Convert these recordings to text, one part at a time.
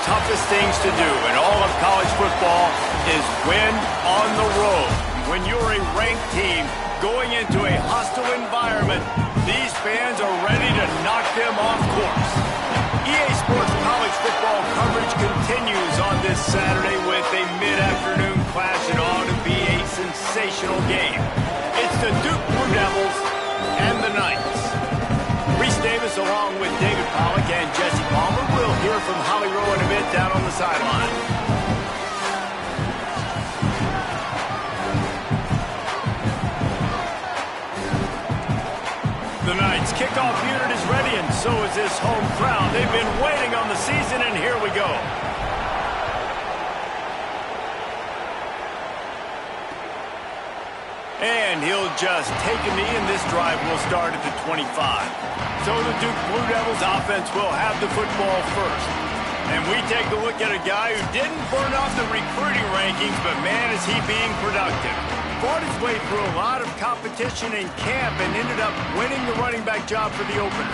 toughest things to do in all of college football is win on the road. When you're a ranked team going into a hostile environment, these fans are ready to knock them off course. EA Sports college football coverage continues on this Saturday with a mid-afternoon clash. It ought to be a sensational game. It's the Duke Blue Devils and the Knights. Reese Davis along with David Pollack and Jesse Palmer. We'll hear from Holly Rowe in a bit down on the sideline. The Knights kickoff unit is ready, and so is this home crowd. They've been waiting on the season, and here we go. And he'll just take a knee, and this drive will start at the 25. So the Duke Blue Devils offense will have the football first. And we take a look at a guy who didn't burn off the recruiting rankings, but man, is he being productive. Fought his way through a lot of competition in camp and ended up winning the running back job for the opener.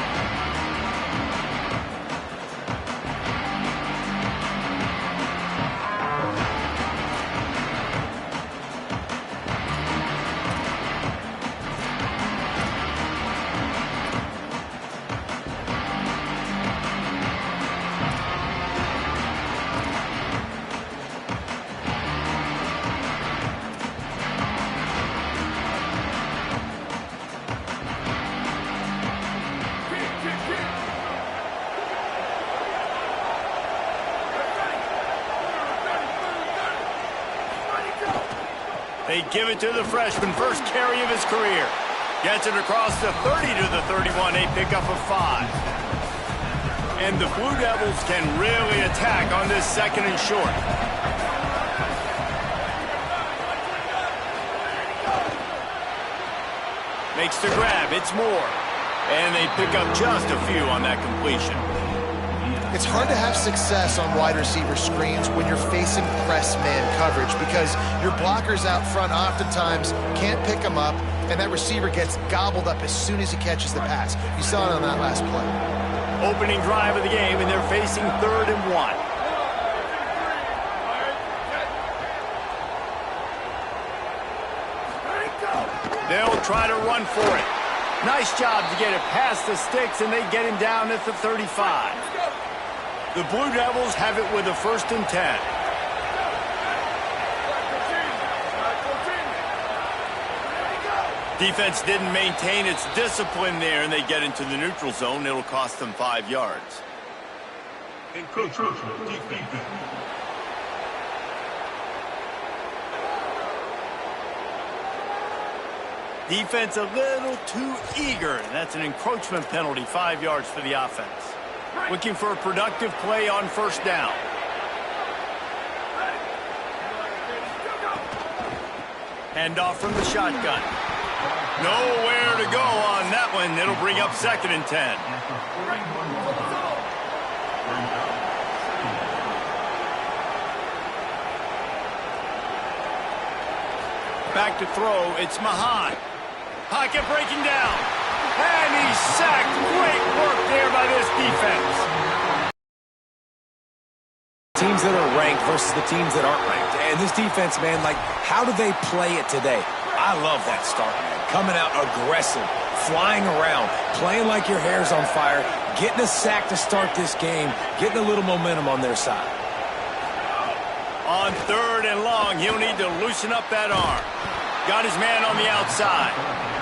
They give it to the freshman, first carry of his career. Gets it across the 30 to the 31, a pickup of 5. And the Blue Devils can really attack on this second and short. Makes the grab, it's Moore. And they pick up just a few on that completion. It's hard to have success on wide receiver screens when you're facing press man coverage because your blockers out front oftentimes can't pick them up, and that receiver gets gobbled up as soon as he catches the pass. You saw it on that last play. Opening drive of the game, and they're facing 3rd and 1. They'll try to run for it. Nice job to get it past the sticks, and they get him down at the 35. The Blue Devils have it with a 1st and 10. Defense didn't maintain its discipline there, and they get into the neutral zone. It'll cost them 5 yards. Defense a little too eager, and that's an encroachment penalty, 5 yards for the offense. Looking for a productive play on 1st down. Hand off from the shotgun. Nowhere to go on that one. It'll bring up 2nd and 10. Back to throw. It's Mahan. Pocket breaking down. And he's sacked. Great work there by this defense. Teams that are ranked versus the teams that aren't ranked. And this defense, man, like, how do they play it today? I love that start, man. Coming out aggressive, flying around, playing like your hair's on fire, getting a sack to start this game, getting a little momentum on their side. On 3rd and long, he'll need to loosen up that arm. Got his man on the outside.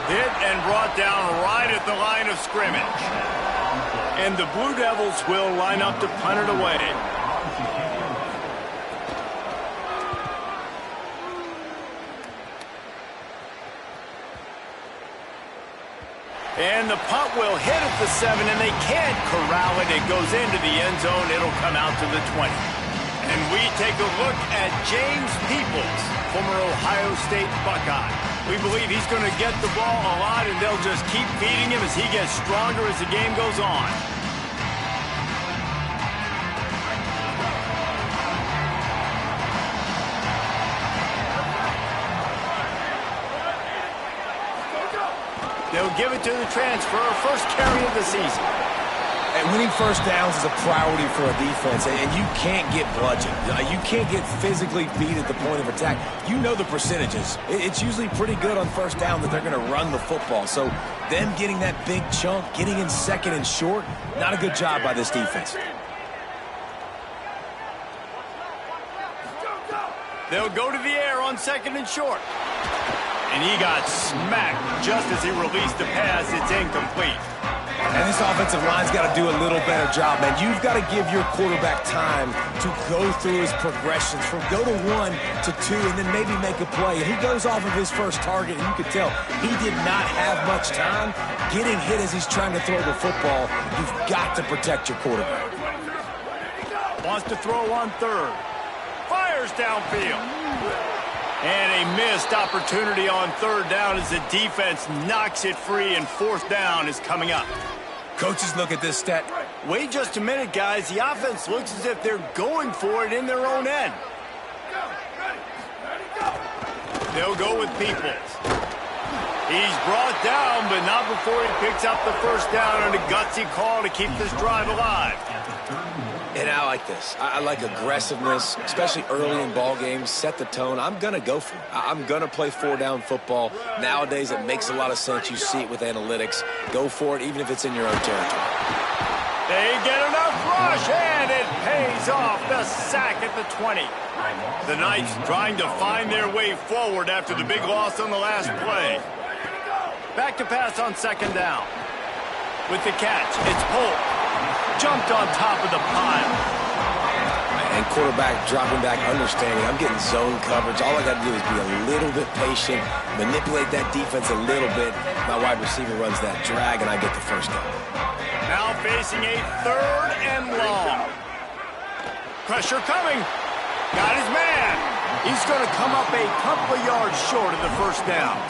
Hit and brought down right at the line of scrimmage. And the Blue Devils will line up to punt it away. And the punt will hit at the 7, and they can't corral it. It goes into the end zone. It'll come out to the 20. And we take a look at James Peoples, former Ohio State Buckeye. We believe he's going to get the ball a lot, and they'll just keep feeding him as he gets stronger as the game goes on. They'll give it to the transfer, first carry of the season. And winning first downs is a priority for a defense, and you can't get bludgeoned. You can't get physically beat at the point of attack. You know the percentages. It's usually pretty good on first down that they're going to run the football. So them getting that big chunk, getting in second and short, not a good job by this defense. They'll go to the air on second and short. And he got smacked just as he released the pass. It's incomplete. And this offensive line's got to do a little better job, man. You've got to give your quarterback time to go through his progressions from go to 1 to 2 and then maybe make a play. And he goes off of his first target, and you could tell he did not have much time getting hit as he's trying to throw the football. You've got to protect your quarterback. Wants to throw on third. Fires downfield. And a missed opportunity on third down as the defense knocks it free, and fourth down is coming up. Coaches look at this stat. Wait just a minute, guys. The offense looks as if they're going for it in their own end. They'll go with Peoples. He's brought down, but not before he picks up the first down on a gutsy call to keep this drive alive. And I like this. I like aggressiveness, especially early in ball games. Set the tone. I'm going to go for it. I'm going to play four-down football. Nowadays, it makes a lot of sense. You see it with analytics. Go for it, even if it's in your own territory. They get enough rush, and it pays off. The sack at the 20. The Knights trying to find their way forward after the big loss on the last play. Back to pass on second down. With the catch, it's Polk. Jumped on top of the pile. And quarterback dropping back, understanding I'm getting zone coverage. All I got to do is be a little bit patient, manipulate that defense a little bit. My wide receiver runs that drag, and I get the first down. Now facing a third and long. Pressure coming. Got his man. He's going to come up a couple of yards short of the first down.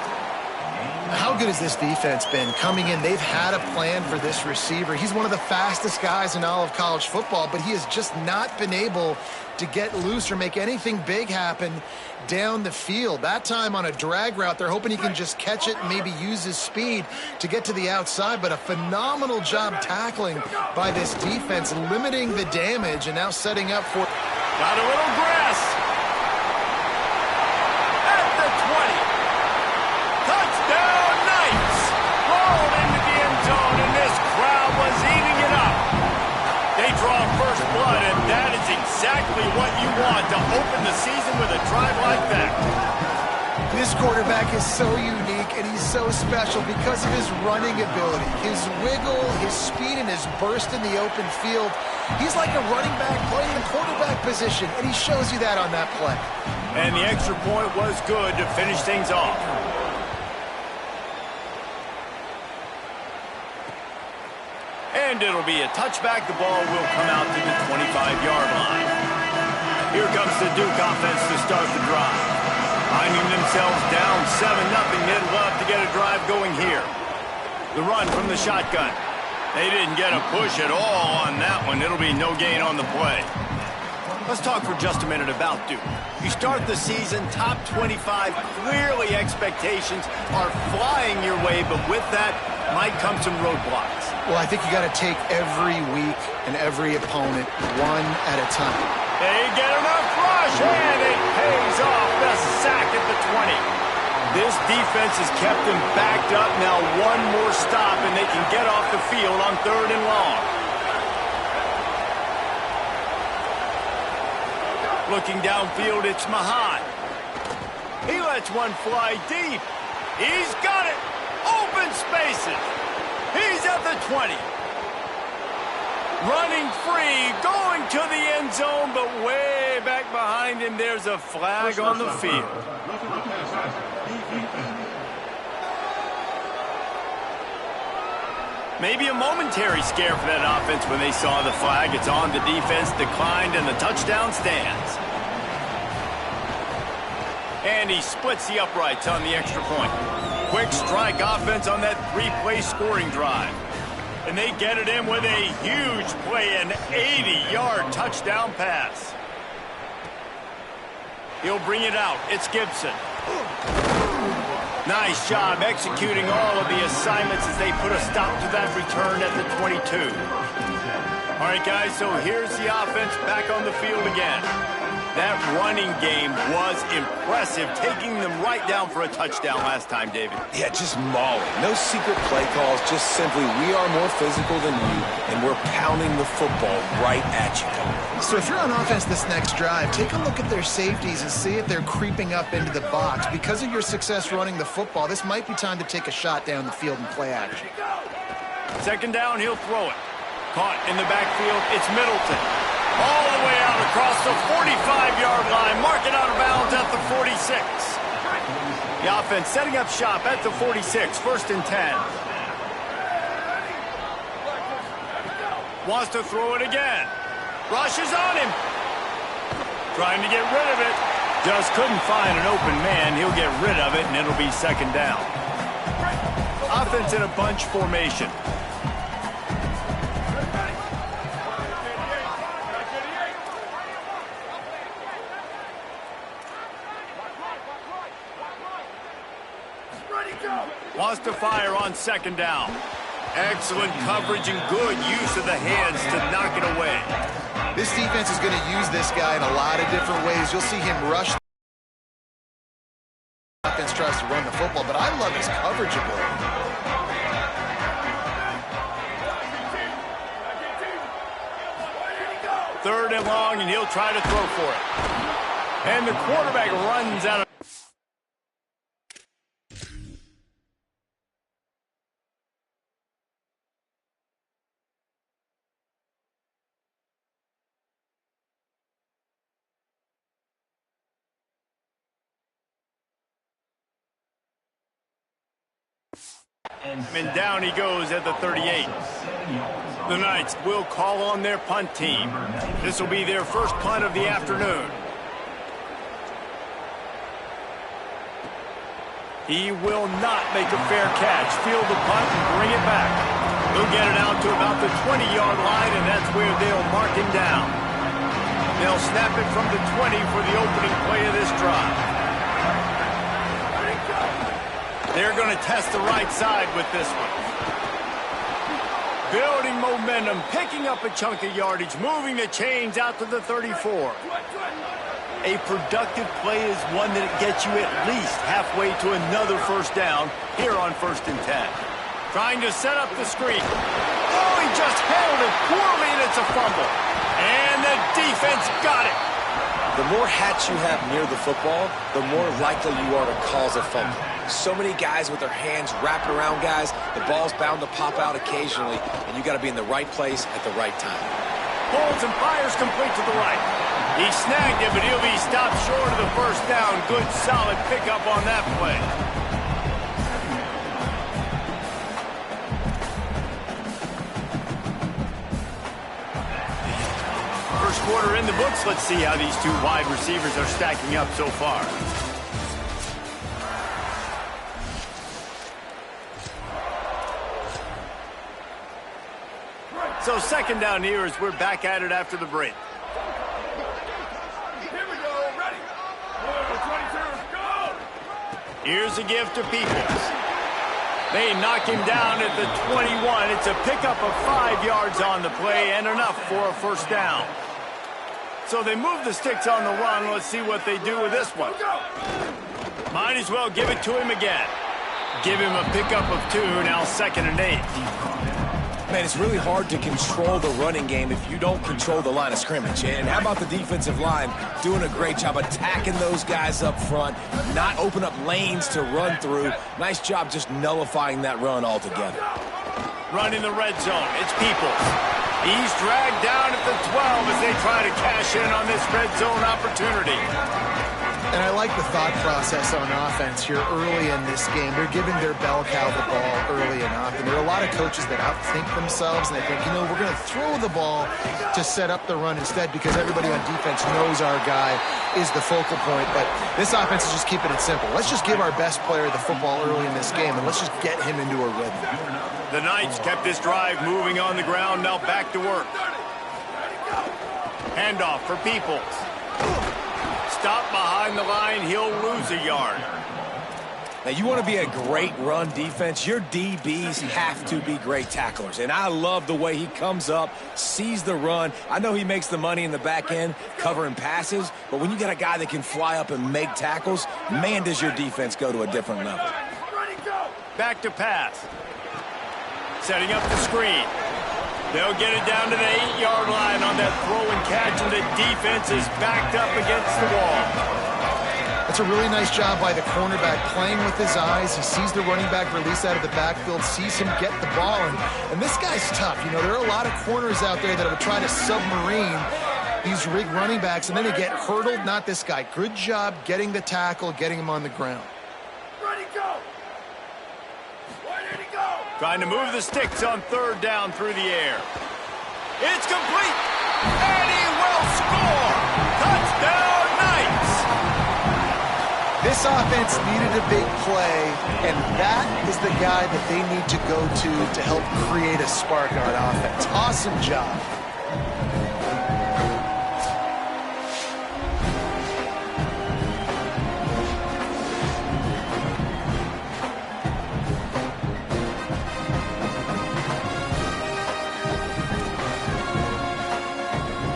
How good has this defense been coming in? They've had a plan for this receiver. He's one of the fastest guys in all of college football, but he has just not been able to get loose or make anything big happen down the field. That time on a drag route, they're hoping he can just catch it and maybe use his speed to get to the outside, but a phenomenal job tackling by this defense, limiting the damage and now setting up for... Got a little grass. At the 20. Touchdown, Knights! Rolled into the end zone, and this crowd was eating it up. They draw first blood, and that is exactly what you want to open the season with a drive like that. This quarterback is so unique, and he's so special because of his running ability, his wiggle, his speed, and his burst in the open field. He's like a running back playing the quarterback position, and he shows you that on that play. And the extra point was good to finish things off. And it'll be a touchback. The ball will come out to the 25-yard line. Here comes the Duke offense to start the drive. Finding themselves down 7-0, they'd love to get a drive going here. The run from the shotgun. They didn't get a push at all on that one. It'll be no gain on the play. Let's talk for just a minute about Duke. You start the season top 25. Clearly expectations are flying your way, but with that might come some roadblocks. Well, I think you got to take every week and every opponent one at a time. They get enough rush, and it pays off. The sack at the 20. This defense has kept them backed up. Now one more stop, and they can get off the field on third and long. Looking downfield, it's Mahan. He lets one fly deep. He's got it. Open spaces. He's at the 20. Running free, going to the end zone, but way back behind him, there's a flag on the field. Maybe a momentary scare for that offense when they saw the flag. It's on, the defense declined, and the touchdown stands. And he splits the uprights on the extra point. Quick strike offense on that three-play scoring drive. And they get it in with a huge play, an 80-yard touchdown pass. He'll bring it out. It's Gibson. Nice job executing all of the assignments as they put a stop to that return at the 22. right, guys, so here's the offense back on the field again. That running game was impressive, taking them right down for a touchdown last time, David. Yeah, just mauling. No secret play calls, just simply we are more physical than you, and we're pounding the football right at you. So if you're on offense this next drive, take a look at their safeties and see if they're creeping up into the box. Because of your success running the football, this might be time to take a shot down the field and play action. Second down, he'll throw it. Caught in the backfield, it's Middleton. All the way out across the 45-yard line. Mark it out of bounds at the 46. The offense setting up shop at the 46. First and 10. Wants to throw it again. Rushes on him. Trying to get rid of it. Just couldn't find an open man. He'll get rid of it, and it'll be second down. Offense in a bunch formation. Wants to fire on second down. Excellent coverage and good use of the hands to knock it away. This defense is going to use this guy in a lot of different ways. You'll see him rush. The offense tries to run the football, but I love his coverage ability. Third and long, and he'll try to throw for it. And the quarterback runs out of... And down he goes at the 38. The Knights will call on their punt team. This will be their first punt of the afternoon. He will not make a fair catch. Field the punt and bring it back. He'll get it out to about the 20-yard line, and that's where they'll mark him down. They'll snap it from the 20 for the opening play of this drive. They're going to test the right side with this one. Building momentum, picking up a chunk of yardage, moving the chains out to the 34. A productive play is one that gets you at least halfway to another first down here on 1st and 10. Trying to set up the screen. Oh, he just handled it poorly, and it's a fumble. And the defense got it. The more hats you have near the football, the more likely you are to cause a fumble. So many guys with their hands wrapped around guys, the ball's bound to pop out occasionally, and you got to be in the right place at the right time. Pulls and fires complete to the right. He snagged it, but he'll be stopped short of the first down. Good, solid pickup on that play. First quarter in the books. Let's see how these two wide receivers are stacking up so far. So second down here as we're back at it after the break. Here we go, ready. 22, go! Here's a gift to Peoples. They knock him down at the 21. It's a pickup of 5 yards on the play and enough for a first down. So they move the sticks on the run. Let's see what they do with this one. Might as well give it to him again. Give him a pickup of 2, now 2nd and 8. Man, it's really hard to control the running game if you don't control the line of scrimmage. And how about the defensive line doing a great job attacking those guys up front, not open up lanes to run through. Nice job just nullifying that run altogether. Run in the red zone. It's Peoples. He's dragged down at the 12 as they try to cash in on this red zone opportunity. And I like the thought process on offense here early in this game. They're giving their bell cow the ball early and often. There are a lot of coaches that outthink themselves, and they think, you know, we're going to throw the ball to set up the run instead because everybody on defense knows our guy is the focal point. But this offense is just keeping it simple. Let's just give our best player the football early in this game, and let's just get him into a rhythm. The Knights kept this drive moving on the ground, now back to work. Handoff for Peoples. Stop behind the line, he'll lose a yard. Now, you want to be a great run defense, your DBs have to be great tacklers. And I love the way he comes up, sees the run. I know he makes the money in the back end covering passes, but when you got a guy that can fly up and make tackles, man, does your defense go to a different level. Back to pass. Setting up the screen. They'll get it down to the 8-yard line on that throw and catch, and the defense is backed up against the wall. It's a really nice job by the cornerback playing with his eyes. He sees the running back release out of the backfield, sees him get the ball, and this guy's tough. You know, there are a lot of corners out there that will try to submarine these rig running backs, and then they get hurdled. Not this guy. Good job getting the tackle, getting him on the ground. Ready, go! Where did he go? Trying to move the sticks on third down through the air. It's complete, and he will score. Touchdown, Knights! This offense needed a big play, and that is the guy that they need to go to help create a spark on offense. Awesome job.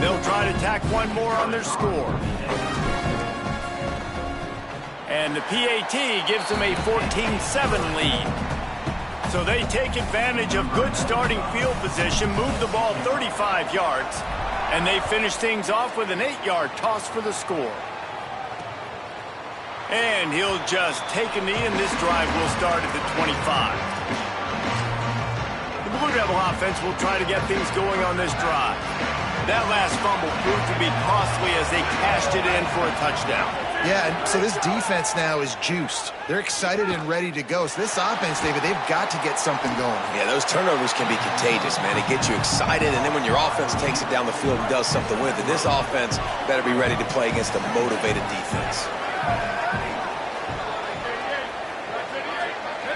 They'll try to tack one more on their score. And the PAT gives them a 14-7 lead. So they take advantage of good starting field position, move the ball 35 yards, and they finish things off with an 8-yard toss for the score. And he'll just take a knee, and this drive will start at the 25. The Blue Devil offense will try to get things going on this drive. That last fumble proved to be costly as they cashed it in for a touchdown. Yeah, so this defense now is juiced. They're excited and ready to go. So this offense, David, they've got to get something going. Yeah, those turnovers can be contagious, man. It gets you excited, and then when your offense takes it down the field and does something with it, this offense better be ready to play against a motivated defense.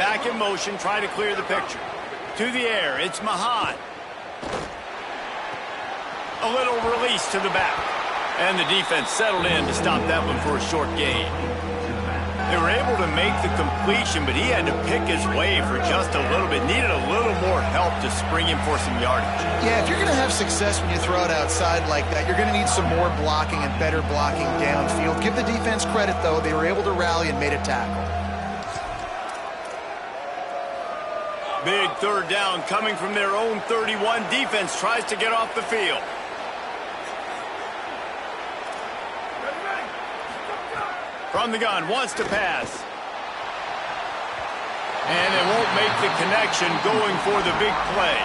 Back in motion, try to clear the picture. To the air, it's Mahan. A little release to the back. And the defense settled in to stop that one for a short gain. They were able to make the completion, but he had to pick his way for just a little bit. Needed a little more help to spring him for some yardage. Yeah, if you're going to have success when you throw it outside like that, you're going to need some more blocking and better blocking downfield. Give the defense credit, though. They were able to rally and made a tackle. Big third down coming from their own 31. Defense tries to get off the field. From the gun, wants to pass. And it won't make the connection, going for the big play.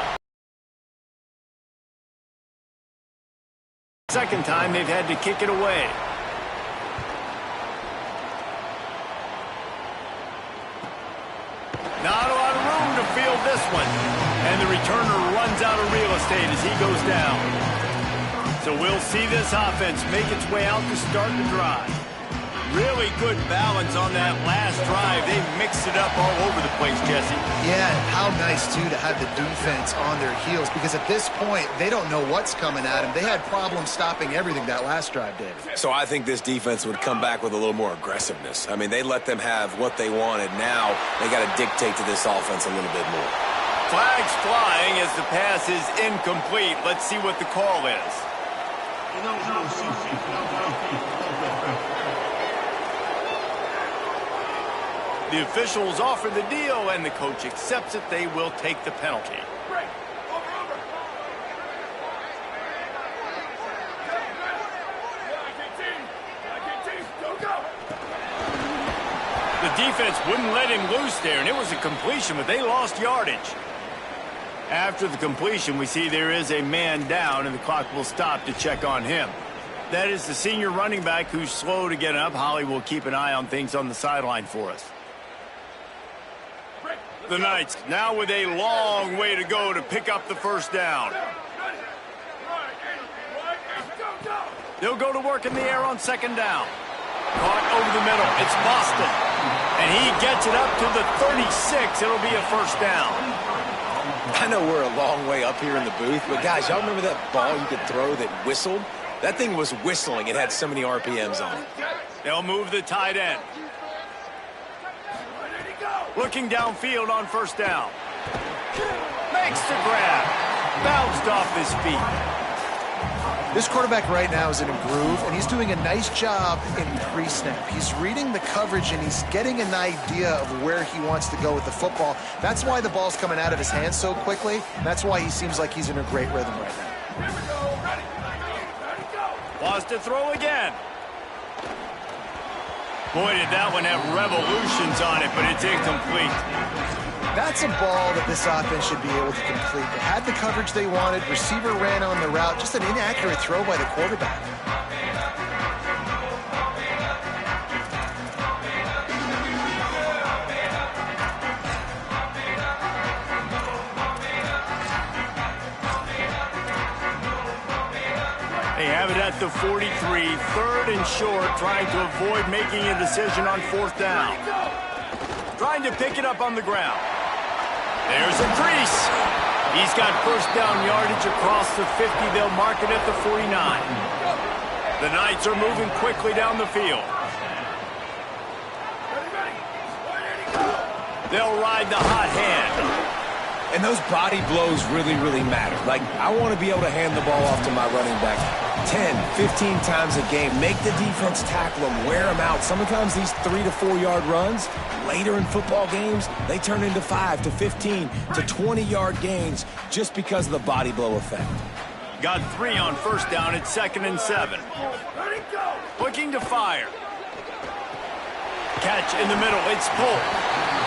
Second time they've had to kick it away. Not a lot of room to field this one. And the returner runs out of real estate as he goes down. So we'll see this offense make its way out to start the drive. Really good balance on that last drive. They mixed it up all over the place, Jesse. Yeah, and how nice, too, to have the defense on their heels, because at this point, they don't know what's coming at them. They had problems stopping everything that last drive, David. So I think this defense would come back with a little more aggressiveness. I mean, they let them have what they wanted. Now they got to dictate to this offense a little bit more. Flags flying as the pass is incomplete. Let's see what the call is. The officials offer the deal, and the coach accepts it. They will take the penalty. The defense wouldn't let him loose there, and it was a completion, but they lost yardage. After the completion, we see there is a man down, and the clock will stop to check on him. That is the senior running back who's slow to get up. Holly will keep an eye on things on the sideline for us. The Knights now with a long way to go to pick up the first down. They'll go to work in the air on second down. Caught over the middle. It's Boston. And he gets it up to the 36. It'll be a first down. I know we're a long way up here in the booth, but guys, y'all remember that ball you could throw that whistled? That thing was whistling. It had so many RPMs on it. They'll move the tight end. Looking downfield on first down. Makes the grab. Bounced off his feet. This quarterback right now is in a groove, and he's doing a nice job in pre-snap. He's reading the coverage, and he's getting an idea of where he wants to go with the football. That's why the ball's coming out of his hands so quickly, and that's why he seems like he's in a great rhythm right now. Here we go. Ready, go. Wants to throw again. Boy, did that one have revolutions on it, but it's incomplete. That's a ball that this offense should be able to complete. They had the coverage they wanted. Receiver ran on the route. Just an inaccurate throw by the quarterback. They have it at the 43, third and short, trying to avoid making a decision on fourth down. Trying to pick it up on the ground. There's a crease. He's got first down yardage across the 50. They'll mark it at the 49. The Knights are moving quickly down the field. They'll ride the hot hand. And those body blows really, really matter. Like, I want to be able to hand the ball off to my running back 10, 15 times a game. Make the defense tackle them, wear them out. Sometimes these 3 to 4 yard runs, later in football games, they turn into 5 to 15 to 20 yard gains just because of the body blow effect. Got 3 on first down at 2nd and 7. Looking to fire. Catch in the middle. It's pulled.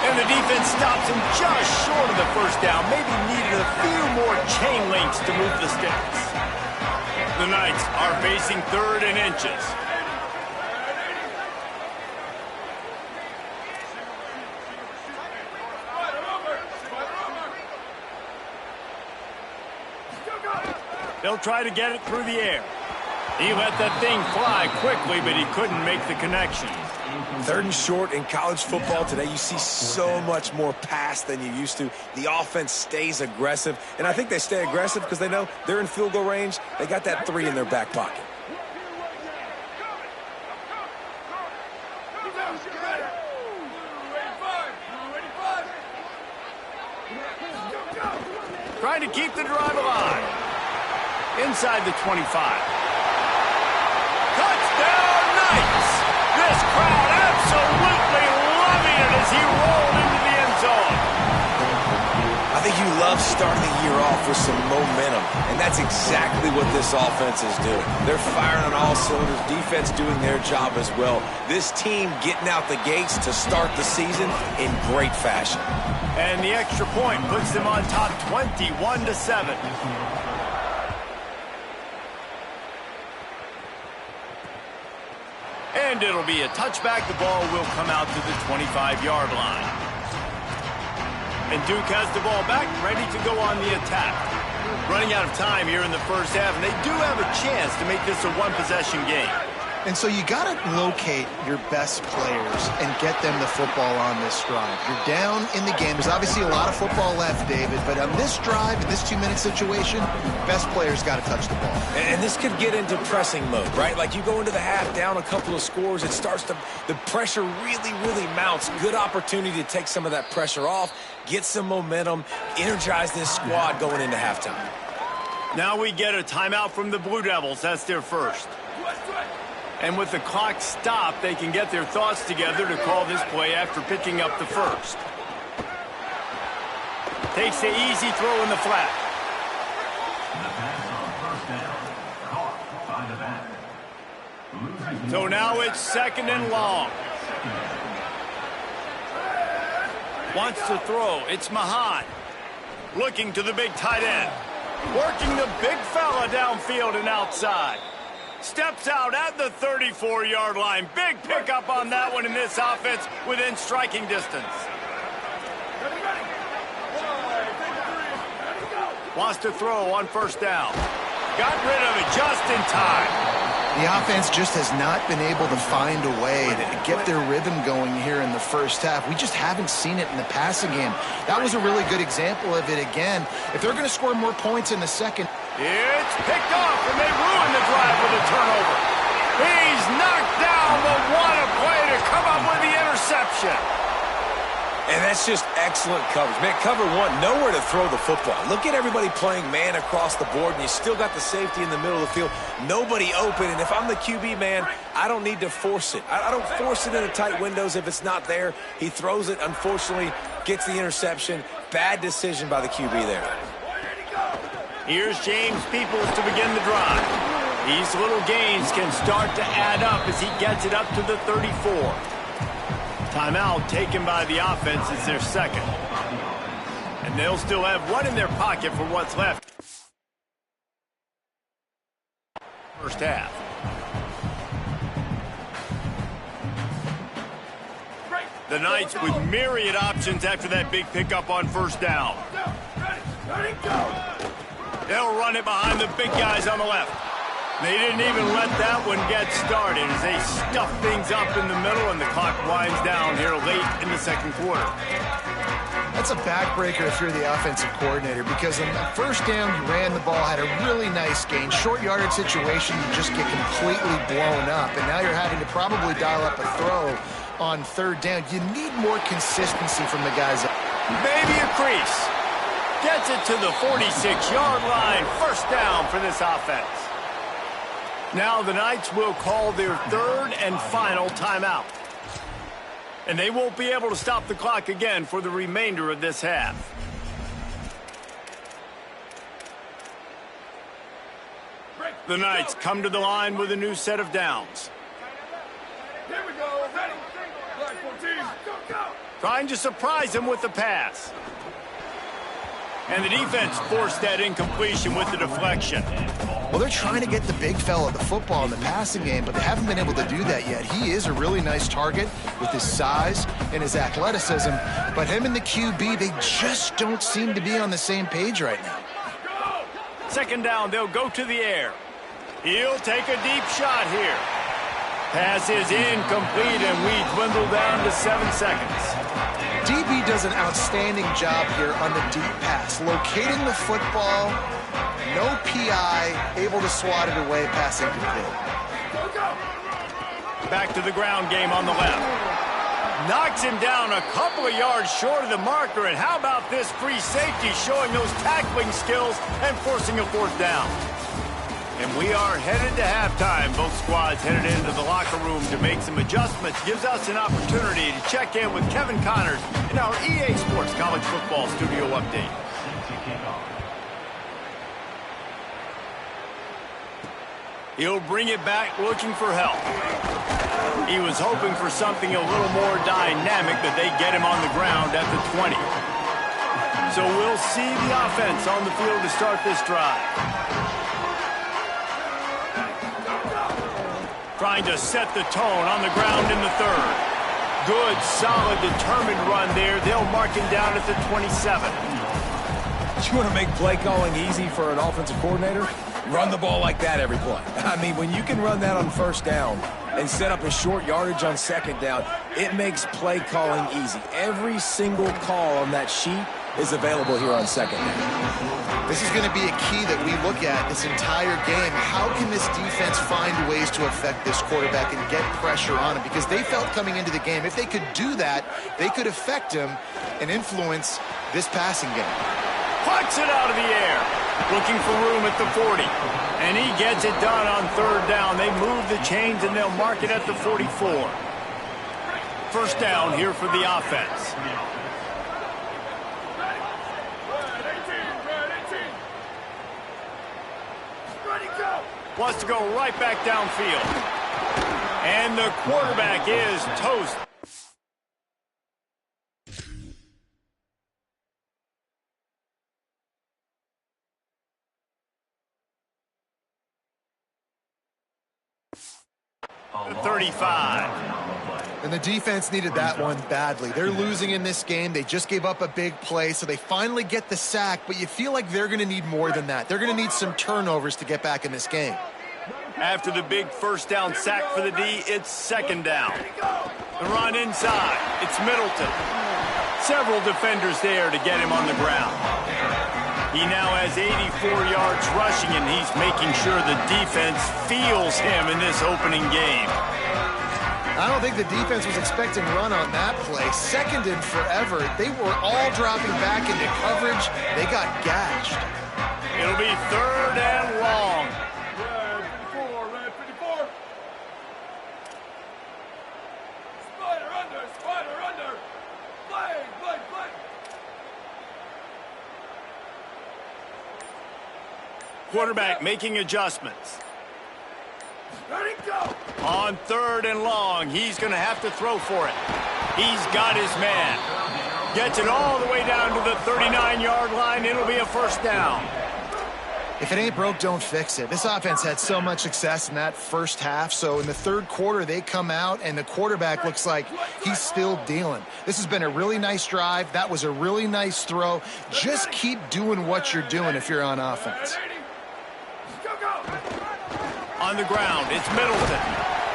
And the defense stops him just short of the first down. Maybe needed a few more chain links to move the sticks. The Knights are facing 3rd and inches. They'll try to get it through the air. He let that thing fly quickly, but he couldn't make the connection. 3rd and short in college football today, you see so much more pass than you used to. The offense stays aggressive, and I think they stay aggressive because they know they're in field goal range. They got that 3 in their back pocket. Trying to keep the drive alive. Inside the 25. Touchdown, Knights! This crowd absolutely loving it as he rolled into the end zone. I think you love starting the year off with some momentum, and that's exactly what this offense is doing. They're firing on all cylinders, defense doing their job as well. This team getting out the gates to start the season in great fashion. And the extra point puts them on top 21-7. And it'll be a touchback. The ball will come out to the 25-yard line. And Duke has the ball back, ready to go on the attack. Running out of time here in the first half, and they do have a chance to make this a one-possession game. And so you got to locate your best players and get them the football on this drive. You're down in the game. There's obviously a lot of football left, David, but on this drive, in this 2-minute situation, best players got to touch the ball. And this could get into pressing mode, right? Like you go into the half down a couple of scores, it starts to, the pressure really, really mounts. Good opportunity to take some of that pressure off, get some momentum, energize this squad going into halftime. Now we get a timeout from the Blue Devils. That's their first. And with the clock stopped, they can get their thoughts together to call this play after picking up the first. Takes the easy throw in the flat. So now it's 2nd and long. Wants to throw. It's Mahan. Looking to the big tight end. Working the big fella downfield and outside. Steps out at the 34-yard line. Big pickup on that one in this offense within striking distance. Wants to throw on first down. Got rid of it just in time. The offense just has not been able to find a way to get their rhythm going here in the first half. We just haven't seen it in the passing game. That was a really good example of it again. If they're going to score more points in the second, it's picked off, and they ruin the drive with a turnover. He's knocked down, but what a play to come up with the interception. And that's just excellent coverage. Man, cover one, nowhere to throw the football. Look at everybody playing man across the board, and you still got the safety in the middle of the field. Nobody open, and if I'm the QB, man, I don't need to force it. I don't force it into tight windows if it's not there. He throws it, unfortunately, gets the interception. Bad decision by the QB there. Here's James Peoples to begin the drive. These little gains can start to add up as he gets it up to the 34. Timeout taken by the offense is their second. And they'll still have one in their pocket for what's left. First half. The Knights with myriad options after that big pickup on first down. They'll run it behind the big guys on the left. They didn't even let that one get started as they stuff things up in the middle and the clock winds down here late in the second quarter. That's a backbreaker if you're the offensive coordinator, because on the first down you ran the ball, had a really nice gain. Short yardage situation, you just get completely blown up, and now you're having to probably dial up a throw on third down. You need more consistency from the guys. Maybe a crease. Gets it to the 46-yard line. First down for this offense. Now the Knights will call their third and final timeout. And they won't be able to stop the clock again for the remainder of this half. The Knights come to the line with a new set of downs. Here we go. Ready. Black 14. Go. Trying to surprise him with the pass. And the defense forced that incompletion with the deflection. Well, they're trying to get the big fella the football in the passing game, but they haven't been able to do that yet. He is a really nice target with his size and his athleticism, but him and the QB, they just don't seem to be on the same page right now. Second down, they'll go to the air. He'll take a deep shot here. Pass is incomplete, and we dwindle down to 7 seconds. DB does an outstanding job here on the deep pass, locating the football, no PI, able to swat it away, pass incomplete. Back to the ground game on the left. Knocks him down a couple of yards short of the marker, and how about this free safety showing those tackling skills and forcing a fourth down. And we are headed to halftime. Both squads headed into the locker room to make some adjustments. Gives us an opportunity to check in with Kevin Connors in our EA Sports College Football Studio Update. He'll bring it back looking for help. He was hoping for something a little more dynamic, but they get him on the ground at the 20. So we'll see the offense on the field to start this drive. Trying to set the tone on the ground in the third. Good, solid, determined run there. They'll mark him down at the 27. You want to make play calling easy for an offensive coordinator? Run the ball like that every play. I mean, when you can run that on first down and set up a short yardage on second down, it makes play calling easy. Every single call on that sheet is available here on second down. This is going to be a key that we look at this entire game. How can this defense find ways to affect this quarterback and get pressure on him? Because they felt coming into the game, if they could do that, they could affect him and influence this passing game. Plucks it out of the air. Looking for room at the 40. And he gets it done on third down. They move the chains and they'll mark it at the 44. First down here for the offense. Wants to go right back downfield. And the quarterback is toast. The 35. And the defense needed that one badly. They're losing in this game. They just gave up a big play, so they finally get the sack, but you feel like they're going to need more than that. They're going to need some turnovers to get back in this game. After the big first down sack for the D, it's second down. The run inside. It's Middleton. Several defenders there to get him on the ground. He now has 84 yards rushing, and he's making sure the defense feels him in this opening game. I don't think the defense was expecting run on that play. Second and forever. They were all dropping back into coverage. They got gashed. It'll be 3rd and long. Red 54. Spider under, spider under. Flag, flag, flag. Quarterback making adjustments. Ready, go. On 3rd and long, he's going to have to throw for it. He's got his man. Gets it all the way down to the 39-yard line. It'll be a 1st down. If it ain't broke, don't fix it. This offense had so much success in that first half, so in the 3rd quarter, they come out, and the quarterback looks like he's still dealing. This has been a really nice drive. That was a really nice throw. Just keep doing what you're doing if you're on offense. Go, go. On the ground, it's Middleton.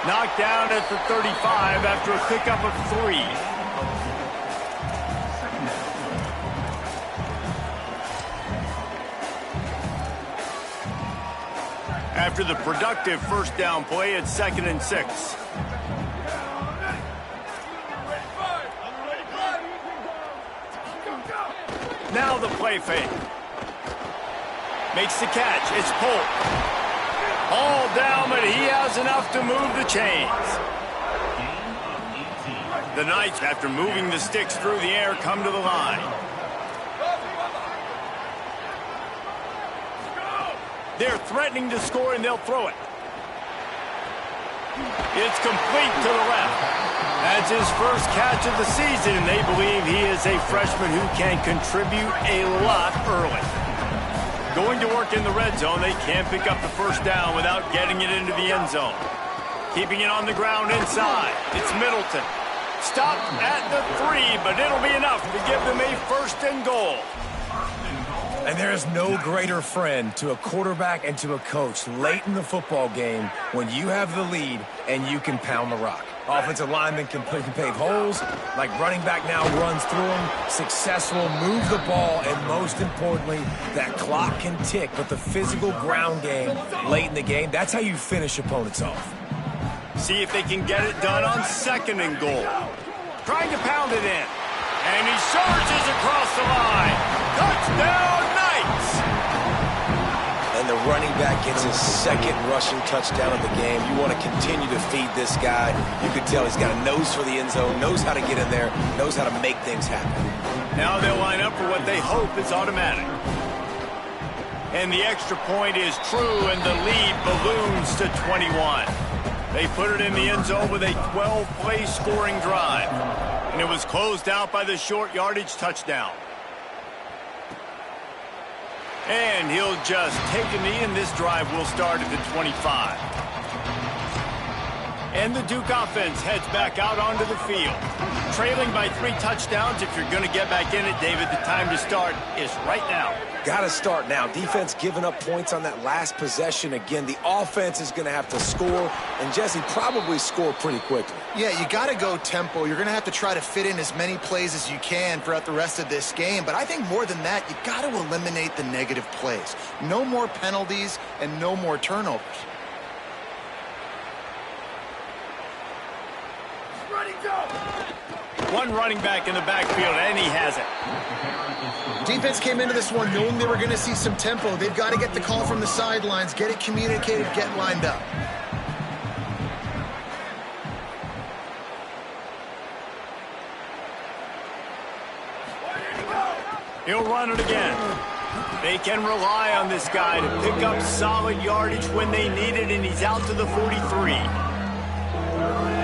Knocked down at the 35 after a pickup of 3. After the productive 1st down play, it's 2nd and 6. Now the play fake. Makes the catch. It's Polk. All down, but he has enough to move the chains. The Knights, after moving the sticks through the air, come to the line. They're threatening to score, and they'll throw it. It's complete to the left. That's his first catch of the season, and they believe he is a freshman who can contribute a lot early. Going to work in the red zone, they can't pick up the 1st down without getting it into the end zone. Keeping it on the ground inside. It's Middleton. Stopped at the 3, but it'll be enough to give them a 1st and goal. And there is no greater friend to a quarterback and to a coach late in the football game when you have the lead and you can pound the rock. Offensive linemen can pave holes, like running back now runs through them, successful, move the ball, and most importantly, that clock can tick, but the physical ground game late in the game, that's how you finish opponents off. See if they can get it done on 2nd and goal. Trying to pound it in. And he surges across the line. Touchdown, Knights! And the running back gets his 2nd rushing touchdown of the game. You want to continue to feed this guy. You can tell he's got a nose for the end zone, knows how to get in there, knows how to make things happen. Now they'll line up for what they hope is automatic. And the extra point is true, and the lead balloons to 21. They put it in the end zone with a 12-play scoring drive. And it was closed out by the short yardage touchdown. And he'll just take a knee, and this drive will start at the 25. And the Duke offense heads back out onto the field. Trailing by 3 touchdowns. If you're going to get back in it, David, the time to start is right now. Got to start now. Defense giving up points on that last possession. Again, the offense is going to have to score, and Jesse probably score pretty quickly. Yeah, you got to go tempo. You're going to have to try to fit in as many plays as you can throughout the rest of this game. But I think more than that, you got to eliminate the negative plays. No more penalties and no more turnovers. Ready, go. One running back in the backfield, and he has it. Defense came into this one knowing they were going to see some tempo. They've got to get the call from the sidelines, get it communicated, get lined up. He'll run it again. They can rely on this guy to pick up solid yardage when they need it, and he's out to the 43.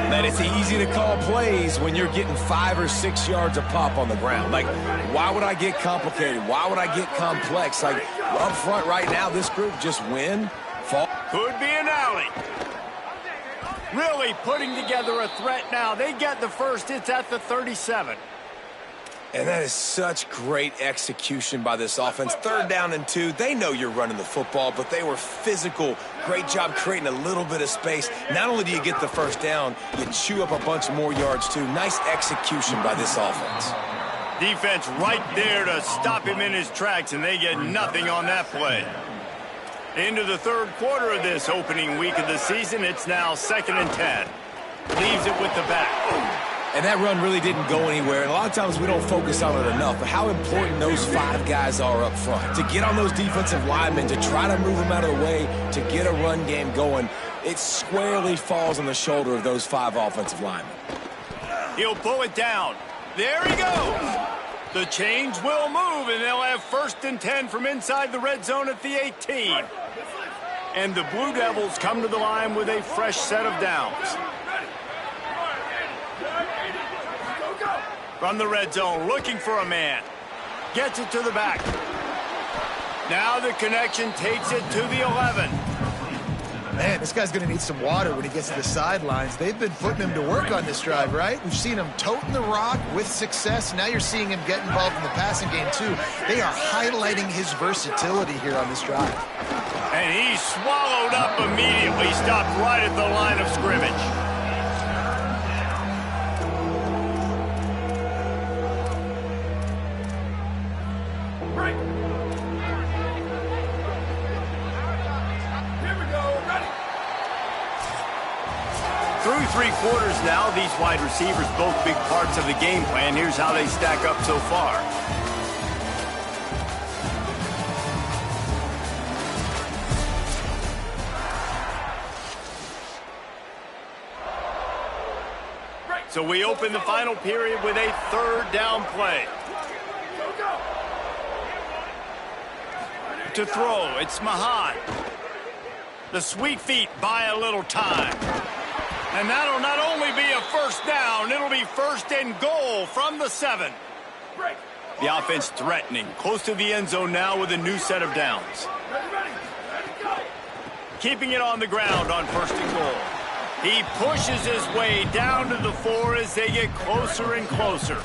Man, it's easy to call plays when you're getting 5 or 6 yards a pop on the ground. Like, why would I get complicated? Why would I get complex? Like, up front right now, this group just win, fall. Could be an alley. Really putting together a threat now. They get the first. It's at the 37. And that is such great execution by this offense. 3rd down and 2. They know you're running the football, but they were physical. Great job creating a little bit of space. Not only do you get the first down, you chew up a bunch more yards, too. Nice execution by this offense. Defense right there to stop him in his tracks, and they get nothing on that play. Into the 3rd quarter of this opening week of the season, it's now 2nd and 10. leaves it with the back. And that run really didn't go anywhere. And a lot of times we don't focus on it enough, but how important those 5 guys are up front. To get on those defensive linemen, to try to move them out of the way, to get a run game going, it squarely falls on the shoulder of those 5 offensive linemen. He'll pull it down. There he goes. The chains will move, and they'll have 1st and 10 from inside the red zone at the 18. And the Blue Devils come to the line with a fresh set of downs. From the red zone, looking for a man. Gets it to the back. Now the connection takes it to the 11. Man, this guy's going to need some water when he gets to the sidelines. They've been putting him to work on this drive, right? We've seen him toting the rock with success. Now you're seeing him get involved in the passing game, too. They are highlighting his versatility here on this drive. And he's swallowed up immediately. Stopped right at the line of scrimmage. Through 3 quarters now, these wide receivers, both big parts of the game plan. Here's how they stack up so far. So we open the final period with a 3rd down play. To throw, it's Mahan. The sweet feet buy a little time. And that'll not only be a 1st down, it'll be 1st and goal from the 7. The offense threatening, close to the end zone now with a new set of downs. Keeping it on the ground on 1st and goal. He pushes his way down to the 4 as they get closer and closer.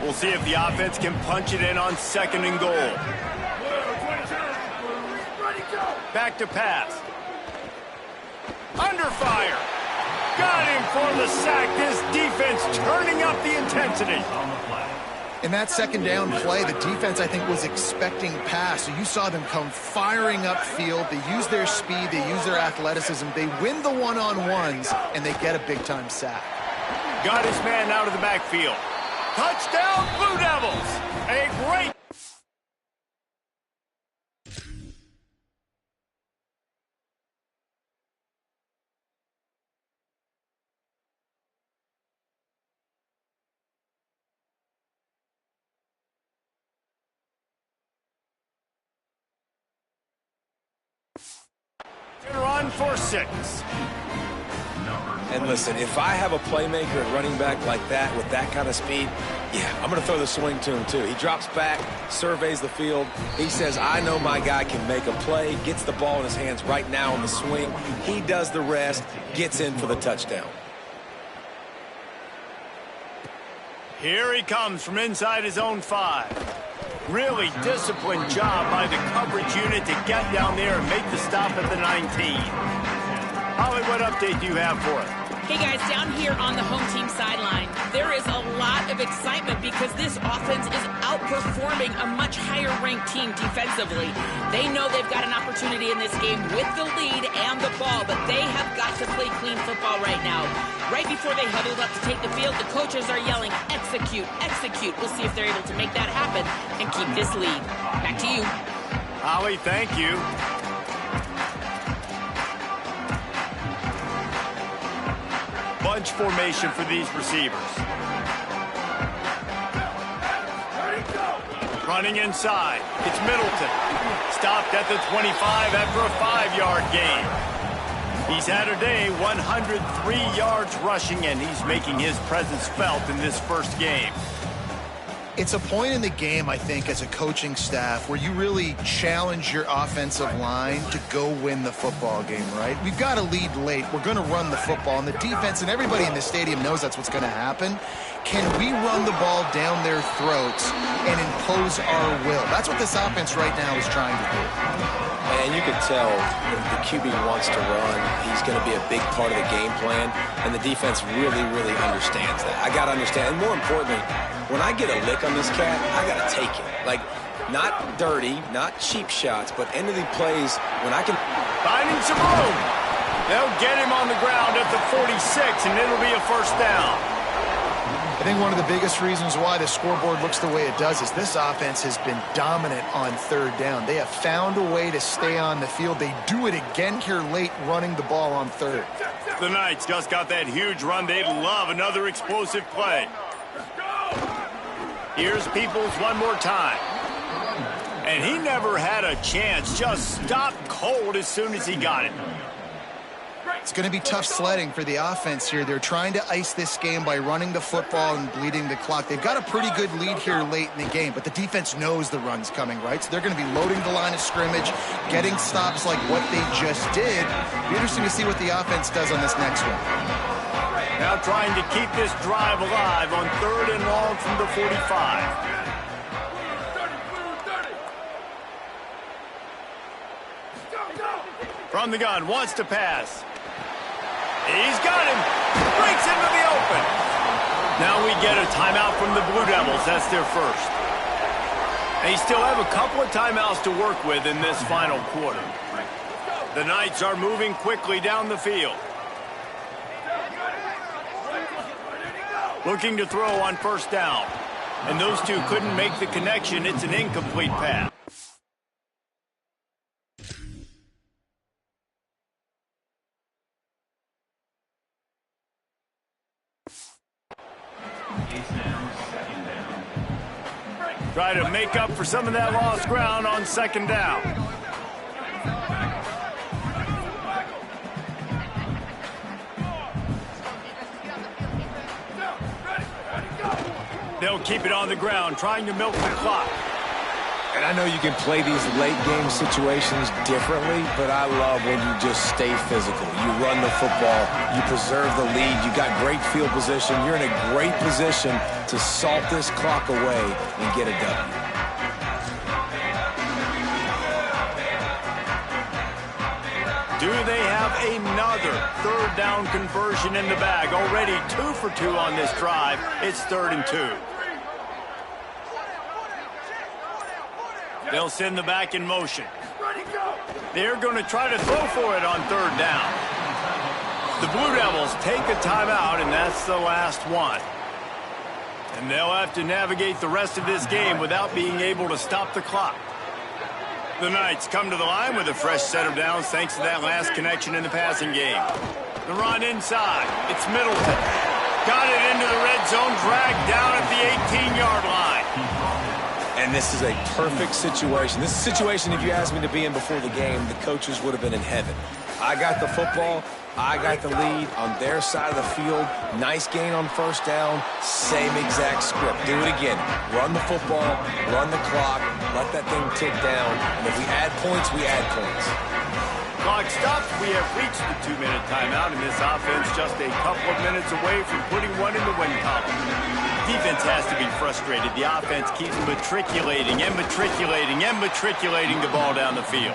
We'll see if the offense can punch it in on 2nd and goal. Back to pass. Under fire. Got him for the sack. This defense turning up the intensity. In that 2nd down play, the defense, I think, was expecting pass. So you saw them come firing upfield. They use their speed. They use their athleticism. They win the one-on-ones, and they get a big-time sack. Got his man out of the backfield. Touchdown, Blue Devils. A great... Run for 6. And listen, if I have a playmaker at running back like that with that kind of speed, yeah, I'm going to throw the swing to him too. He drops back, surveys the field. He says, I know my guy can make a play, gets the ball in his hands right now on the swing. He does the rest, gets in for the touchdown. Here he comes from inside his own 5. Really disciplined job by the coverage unit to get down there and make the stop at the 19. Holly, what update do you have for us? Hey guys, down here on the home team sideline, there is a lot of excitement because this offense is outperforming a much higher ranked team defensively. They know they've got an opportunity in this game with the lead and the ball, but they have got to play clean football right now. Right before they huddled up to take the field, the coaches are yelling, execute, execute. We'll see if they're able to make that happen and keep this lead. Back to you. Holly, thank you. Bunch formation for these receivers. Running inside. It's Middleton. Stopped at the 25 after a 5-yard gain. He's had a day, 103 yards rushing, and he's making his presence felt in this 1st game. It's a point in the game, I think, as a coaching staff where you really challenge your offensive line to go win the football game, right? We've got to lead late. We're going to run the football, and the defense and everybody in the stadium knows that's what's going to happen. Can we run the ball down their throats and impose our will? That's what this offense right now is trying to do. And you can tell the QB wants to run. He's going to be a big part of the game plan, and the defense really, really understands that. I got to understand, and more importantly, when I get a lick on this cat, I got to take it. Like, not dirty, not cheap shots, but end of the plays when I can... Finding some room. They'll get him on the ground at the 46, and it'll be a first down. I think one of the biggest reasons why the scoreboard looks the way it does is this offense has been dominant on third down. They have found a way to stay on the field. They do it again here late, running the ball on third. The Knights just got that huge run. They'd love another explosive play. Here's Peoples one more time. And he never had a chance. Just stopped cold as soon as he got it. It's going to be tough sledding for the offense here. They're trying to ice this game by running the football and bleeding the clock. They've got a pretty good lead here late in the game, but the defense knows the run's coming, right? So they're going to be loading the line of scrimmage, getting stops like what they just did. Be interesting to see what the offense does on this next one. Now trying to keep this drive alive on third and long from the 45. From the gun, wants to pass. He's got him. Breaks into the open. Now we get a timeout from the Blue Devils. That's their first. They still have a couple of timeouts to work with in this final quarter. The Knights are moving quickly down the field. Looking to throw on first down. And those two couldn't make the connection. It's an incomplete pass. Try to make up for some of that lost ground on second down. They'll keep it on the ground, trying to milk the clock. And I know you can play these late-game situations differently, but I love when you just stay physical. You run the football, you preserve the lead, you got great field position, you're in a great position to salt this clock away and get a W. Do they have another third down conversion in the bag? Already 2 for 2 on this drive. It's 3rd and 2. They'll send the back in motion. They're going to try to throw for it on third down. The Blue Devils take a timeout, and that's the last one. And they'll have to navigate the rest of this game without being able to stop the clock. The Knights come to the line with a fresh set of downs thanks to that last connection in the passing game. The run inside. It's Middleton. Got it into the red zone, dragged down at the 18-yard line. And this is a perfect situation. This is a situation, if you asked me to be in before the game, the coaches would have been in heaven. I got the football. I got the lead on their side of the field. Nice gain on first down. Same exact script. Do it again. Run the football, run the clock, let that thing tick down. And if we add points, we add points. Clock stops. We have reached the 2-minute timeout, and this offense just a couple of minutes away from putting one in the win column. Defense has to be frustrated. The offense keeps matriculating and matriculating and matriculating the ball down the field.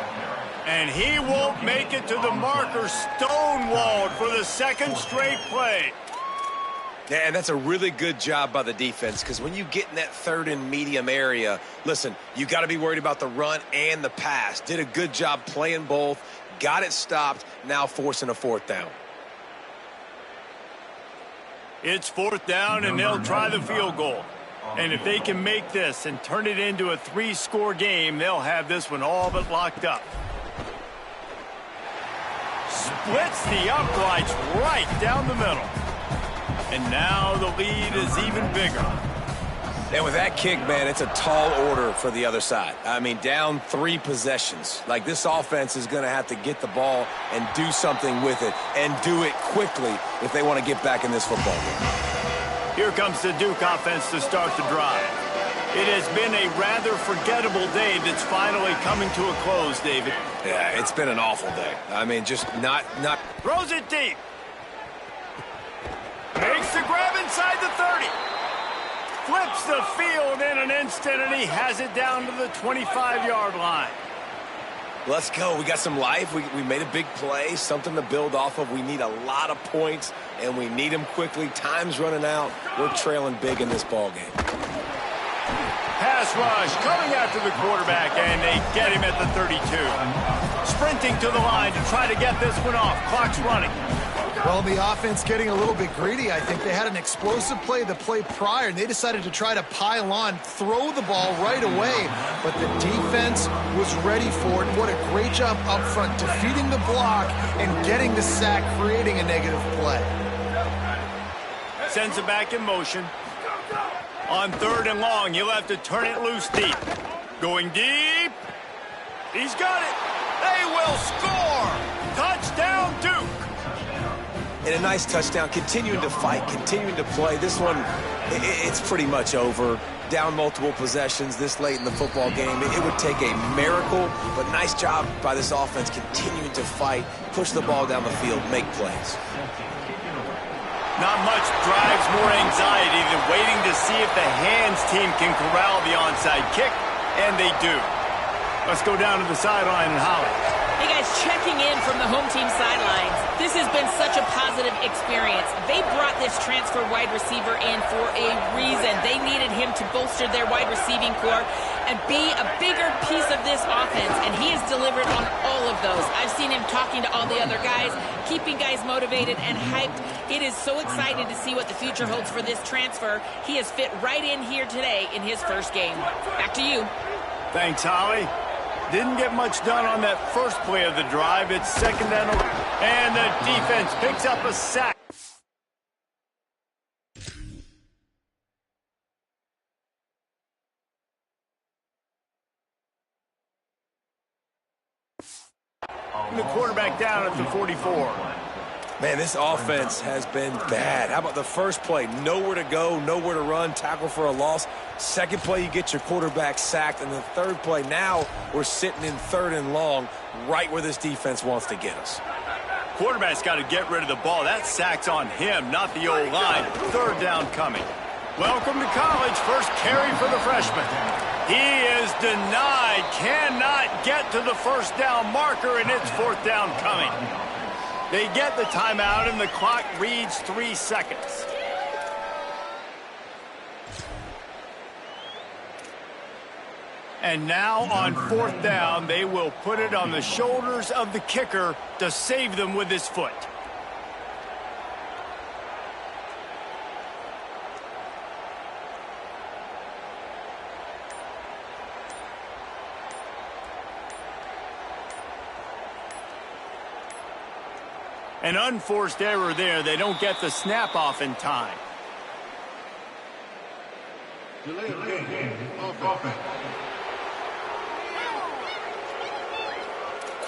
And he won't make it to the marker, stonewalled for the second straight play. Yeah, and that's a really good job by the defense, because when you get in that third and medium area, listen, you got to be worried about the run and the pass. Did a good job playing both, got it stopped, now forcing a fourth down. It's fourth down, and they'll try the field goal. And if they can make this and turn it into a 3-score game, they'll have this one all but locked up. Splits the uprights right down the middle. And now the lead is even bigger. And with that kick, man, it's a tall order for the other side. I mean, down 3 possessions. Like, this offense is going to have to get the ball and do something with it, and do it quickly if they want to get back in this football game. Here comes the Duke offense to start the drive. It has been a rather forgettable day that's finally coming to a close, David. Yeah, it's been an awful day. I mean, just not... Throws it deep. Makes the grab inside the 30. Flips the field in an instant, and he has it down to the 25-yard line. Let's go. We got some life. We made a big play, something to build off of. We need a lot of points, and we need them quickly. Time's running out. We're trailing big in this ball game. Pass rush coming after the quarterback, and they get him at the 32. sprinting to the line to try to get this one off. Clock's running. Well, the offense getting a little bit greedy. I think they had an explosive play the play prior, and they decided to try to pile on, throw the ball right away. But the defense was ready for it. What a great job up front, defeating the block and getting the sack, creating a negative play. Sends it back in motion. On 3rd and long, he'll have to turn it loose deep. Going deep. He's got it. They will score. Touchdown, Duke. And a nice touchdown, continuing to fight, continuing to play. This one, it's pretty much over. Down multiple possessions this late in the football game. It would take a miracle, but nice job by this offense continuing to fight, push the ball down the field, make plays. Not much drives more anxiety than waiting to see if the hands team can corral the onside kick, and they do. Let's go down to the sideline and Holly. Hey guys, checking in from the home team sidelines. This has been such a positive experience. They brought this transfer wide receiver in for a reason. They needed him to bolster their wide receiving core and be a bigger piece of this offense, and he has delivered on all of those. I've seen him talking to all the other guys, keeping guys motivated and hyped. It is so exciting to see what the future holds for this transfer. He has fit right in here today in his first game. Back to you. Thanks, Holly. Didn't get much done on that first play of the drive. It's 2nd and the defense picks up a sack. And the quarterback down at the 44. Man, this offense has been bad. How about the first play? Nowhere to go, nowhere to run, tackle for a loss. Second play, you get your quarterback sacked. And the third play, now we're sitting in 3rd and long, right where this defense wants to get us. Quarterback's got to get rid of the ball. That sack's on him, not the O-line. 3rd down coming. Welcome to college. First carry for the freshman. He is denied. Cannot get to the 1st down marker, and it's 4th down coming. They get the timeout, and the clock reads 3 seconds. And now on 4th down, they will put it on the shoulders of the kicker to save them with his foot. An unforced error there. They don't get the snap off in time. Delay of game. Offense.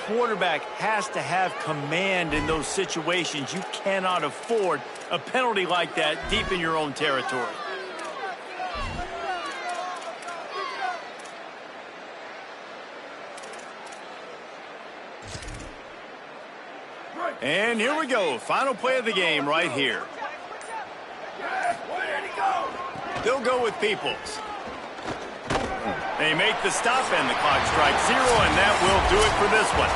Quarterback has to have command in those situations. You cannot afford a penalty like that deep in your own territory. And here we go. Final play of the game right here. They'll go with Peoples. They make the stop, and the clock strikes 0, and that will do it for this one.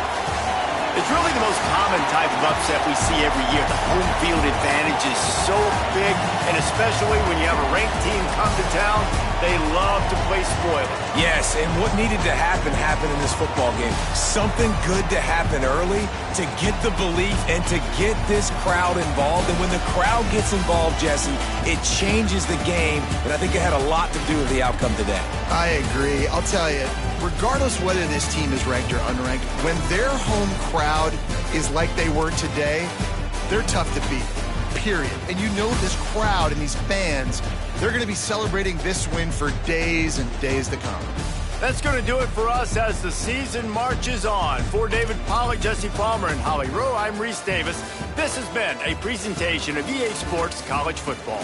It's really the most common type of upset we see every year. The home field advantage is so big, and especially when you have a ranked team come to town, they love to play spoiler. Yes, and what needed to happen happened in this football game. Something good to happen early to get the belief and to get this crowd involved. And when the crowd gets involved, Jesse, it changes the game, and I think it had a lot to do with the outcome today. I agree. I'll tell you, regardless whether this team is ranked or unranked, when their home crowd is like they were today, they're tough to beat, period. And you know this crowd and these fans, they're going to be celebrating this win for days and days to come. That's going to do it for us as the season marches on. For David Pollack, Jesse Palmer, and Holly Rowe, I'm Reese Davis. This has been a presentation of EA Sports College Football.